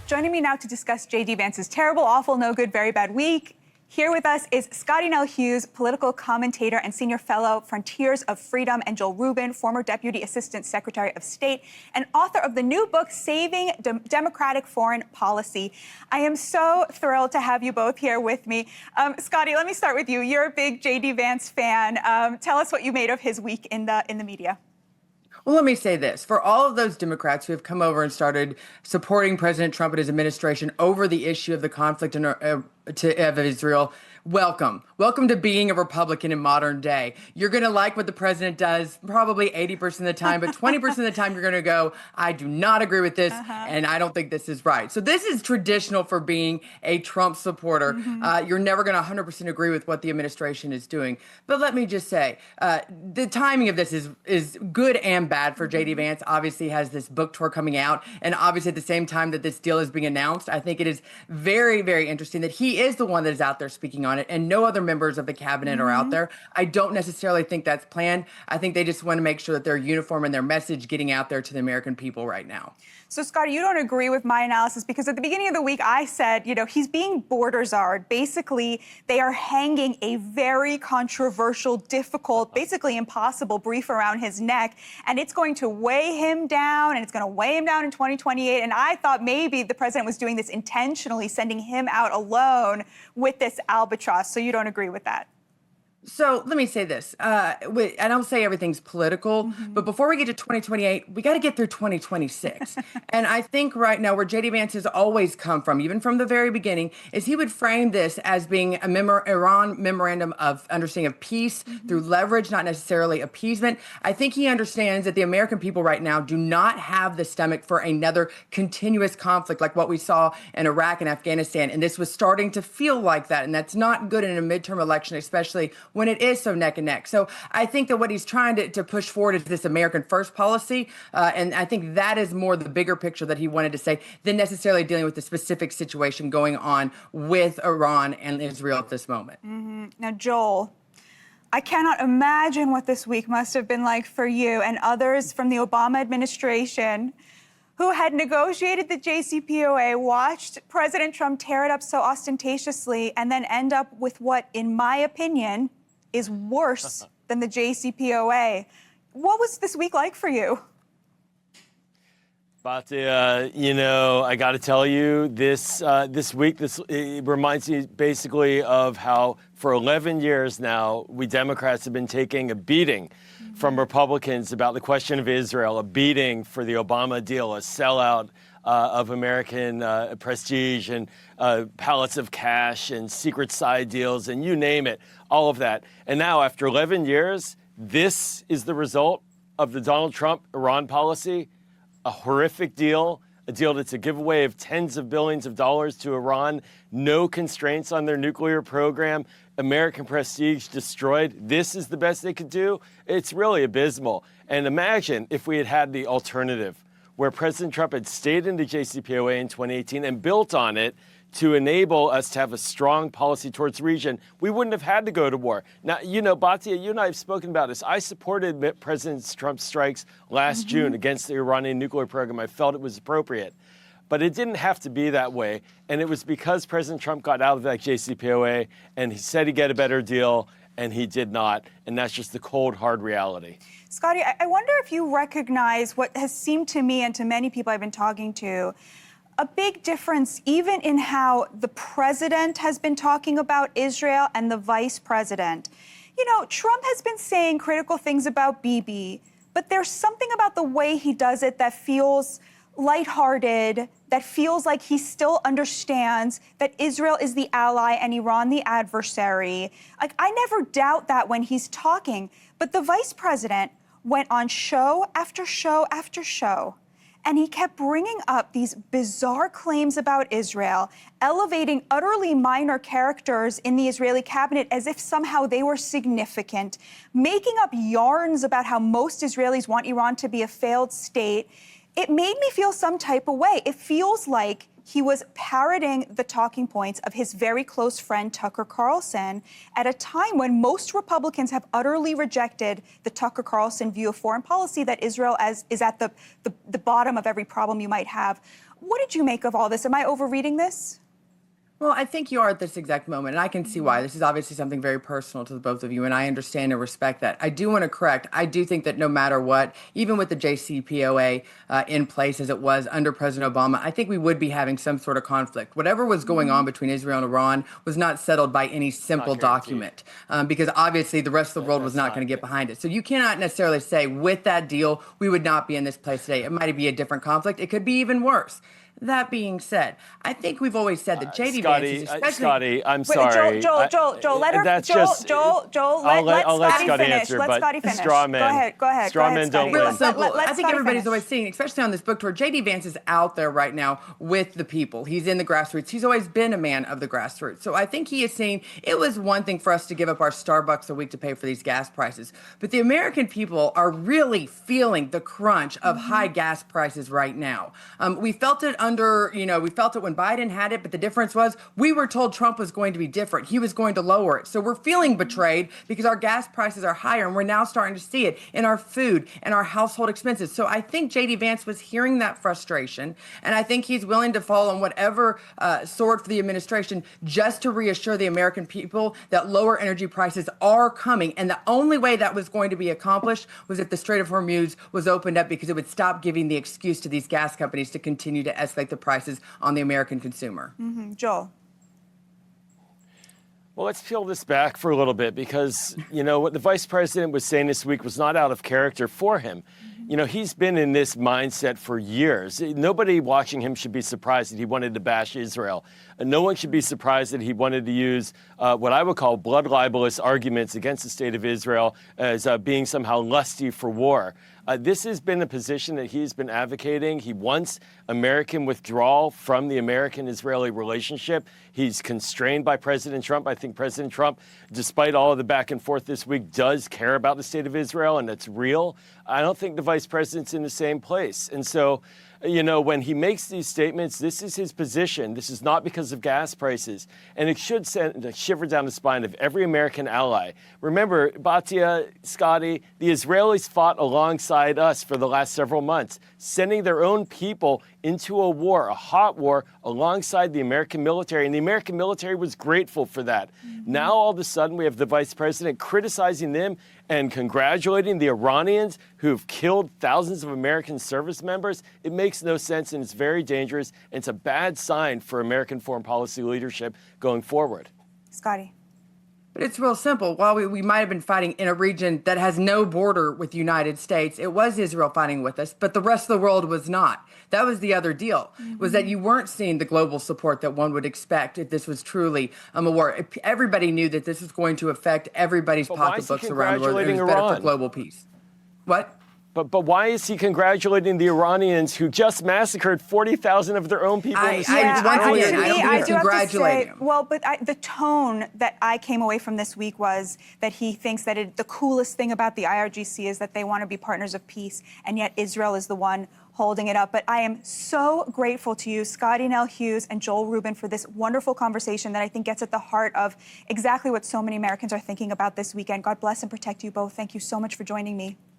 Joining me now to discuss J.D. Vance's terrible, awful, no good, very bad week. Here with us is Scotty Nell Hughes, political commentator and senior fellow, Frontiers of Freedom, and Joel Rubin, former Deputy Assistant Secretary of State and author of the new book, Saving Democratic Foreign Policy. I am so thrilled to have you both here with me. Scotty, let me start with you. You're a big J.D. Vance fan. Tell us what you made of his week in the media. Well, let me say this. For all of those Democrats who have come over and started supporting President Trump and his administration over the issue of the conflict of Israel, welcome. Welcome to being a Republican in modern day. You're going to like what the president does probably 80% of the time, but 20% of the time you're going to go, I do not agree with this, and I don't think this is right. So this is traditional for being a Trump supporter. You're never going to 100% agree with what the administration is doing. But let me just say, the timing of this is good and bad for J.D. Vance. Obviously has this book tour coming out, and obviously at the same time that this deal is being announced, I think it is very, very interesting that he is the one that is out there speaking on it, and no other members of the cabinet are out there. I don't necessarily think that's planned. I think they just want to make sure that they're uniform in their message getting out there to the American people right now. So, Scotty, you don't agree with my analysis because at the beginning of the week, I said, he's being border czarred. Basically, they are hanging a very controversial, difficult, basically impossible brief around his neck, and it's going to weigh him down, and it's going to weigh him down in 2028. And I thought maybe the president was doing this intentionally, sending him out alone with this albatross. So you don't agree with that? So let me say this. I don't say everything's political, but before we get to 2028, we got to get through 2026. And I think right now where J.D. Vance has always come from, even from the very beginning, is he would frame this as being a Iran memorandum of understanding of peace through leverage, not necessarily appeasement. I think he understands that the American people right now do not have the stomach for another continuous conflict like what we saw in Iraq and Afghanistan. And this was starting to feel like that. And that's not good in a midterm election, especially when it is so neck and neck. So I think that what he's trying to push forward is this American first policy. And I think that is more the bigger picture that he wanted to say than necessarily dealing with the specific situation going on with Iran and Israel at this moment. Now, Joel, I cannot imagine what this week must have been like for you and others from the Obama administration who had negotiated the JCPOA, watched President Trump tear it up so ostentatiously, and then end up with what, in my opinion, is worse than the JCPOA. What was this week like for you? Batya, I got to tell you, this week, it reminds me basically of how for 11 years now, we Democrats have been taking a beating from Republicans about the question of Israel, a beating for the Obama deal, a sellout of American prestige and pallets of cash and secret side deals and you name it, all of that. And now, after 11 years, this is the result of the Donald Trump Iran policy, a horrific deal, a deal that's a giveaway of tens of billions of dollars to Iran, no constraints on their nuclear program, American prestige destroyed. This is the best they could do. It's really abysmal. And imagine if we had had the alternative, where President Trump had stayed in the JCPOA in 2018 and built on it to enable us to have a strong policy towards the region, we wouldn't have had to go to war. Now, Batya, you and I have spoken about this. I supported President Trump's strikes last June against the Iranian nuclear program. I felt it was appropriate. But it didn't have to be that way. And it was because President Trump got out of that JCPOA and he said he'd get a better deal, and he did not. And that's just the cold, hard reality. Scotty, I wonder if you recognize what has seemed to me and to many people I've been talking to, a big difference even in how the president has been talking about Israel and the vice president. Trump has been saying critical things about Bibi, but there's something about the way he does it that feels lighthearted, that feels like he still understands that Israel is the ally and Iran the adversary. I never doubt that when he's talking, but the vice president went on show after show after show, and he kept bringing up these bizarre claims about Israel, elevating utterly minor characters in the Israeli cabinet as if somehow they were significant, making up yarns about how most Israelis want Iran to be a failed state. It made me feel some type of way. It feels like he was parroting the talking points of his very close friend, Tucker Carlson, at a time when most Republicans have utterly rejected the Tucker Carlson view of foreign policy, that Israel is at the bottom of every problem you might have. What did you make of all this? Am I overreading this? Well, I think you are at this exact moment, and I can see why. This is obviously something very personal to the both of you, and I understand and respect that. I do want to correct. I do think that no matter what, even with the JCPOA in place as it was under President Obama, I think we would be having some sort of conflict. Whatever was going on between Israel and Iran was not settled by any simple document, because obviously the rest of the world was not going to get behind it. So you cannot necessarily say with that deal, we would not be in this place today. It might be a different conflict. It could be even worse. That being said, I think we've always said that J.D. Vance is especially... Scotty, I'm Wait, sorry. Joel, let her... That's Joel, let Scotty finish. Answer, let Scotty finish. Straw man. Go ahead, Straw men don't Real win. simple. I think everybody's finish. always seeing, especially on this book tour, J.D. Vance is out there right now with the people. He's in the grassroots. He's always been a man of the grassroots. So I think he is seeing it was one thing for us to give up our Starbucks a week to pay for these gas prices. But the American people are really feeling the crunch of high gas prices right now. We felt it we felt it when Biden had it, but the difference was we were told Trump was going to be different. He was going to lower it. So we're feeling betrayed because our gas prices are higher, and we're now starting to see it in our food and our household expenses. So I think J.D. Vance was hearing that frustration, and I think he's willing to fall on whatever sword for the administration just to reassure the American people that lower energy prices are coming. And the only way that was going to be accomplished was if the Strait of Hormuz was opened up, because it would stop giving the excuse to these gas companies to continue to escalate the prices on the American consumer. Joel. Well, let's peel this back for a little bit, because, what the vice president was saying this week was not out of character for him. He's been in this mindset for years. Nobody watching him should be surprised that he wanted to bash Israel. And no one should be surprised that he wanted to use what I would call blood libelous arguments against the state of Israel as being somehow lusty for war. This has been a position that he's been advocating. He wants American withdrawal from the American-Israeli relationship. He's constrained by President Trump. I think President Trump, despite all of the back and forth this week, does care about the state of Israel, and that's real. I don't think the vice president's in the same place. And so, when he makes these statements, this is his position. This is not because of gas prices. And it should send a shiver down the spine of every American ally. Remember, Batya, Scotty, the Israelis fought alongside us for the last several months, sending their own people into a war, a hot war, alongside the American military. And the American military was grateful for that. Now, all of a sudden, we have the vice president criticizing them and congratulating the Iranians who've killed thousands of American service members. It makes no sense, and it's very dangerous. And it's a bad sign for American foreign policy leadership going forward. Scotty. But it's real simple. While we might have been fighting in a region that has no border with the United States, it was Israel fighting with us, but the rest of the world was not. That was the other deal, was that you weren't seeing the global support that one would expect if this was truly a war. Everybody knew that this was going to affect everybody's pocketbooks around the world. It was better for global peace. What? But why is he congratulating the Iranians who just massacred 40,000 of their own people in the streets? I do congratulate him. Well, but the tone that I came away from this week was that he thinks that the coolest thing about the IRGC is that they want to be partners of peace, and yet Israel is the one holding it up. But I am so grateful to you, Scotty Nell Hughes and Joel Rubin, for this wonderful conversation that I think gets at the heart of exactly what so many Americans are thinking about this weekend. God bless and protect you both. Thank you so much for joining me.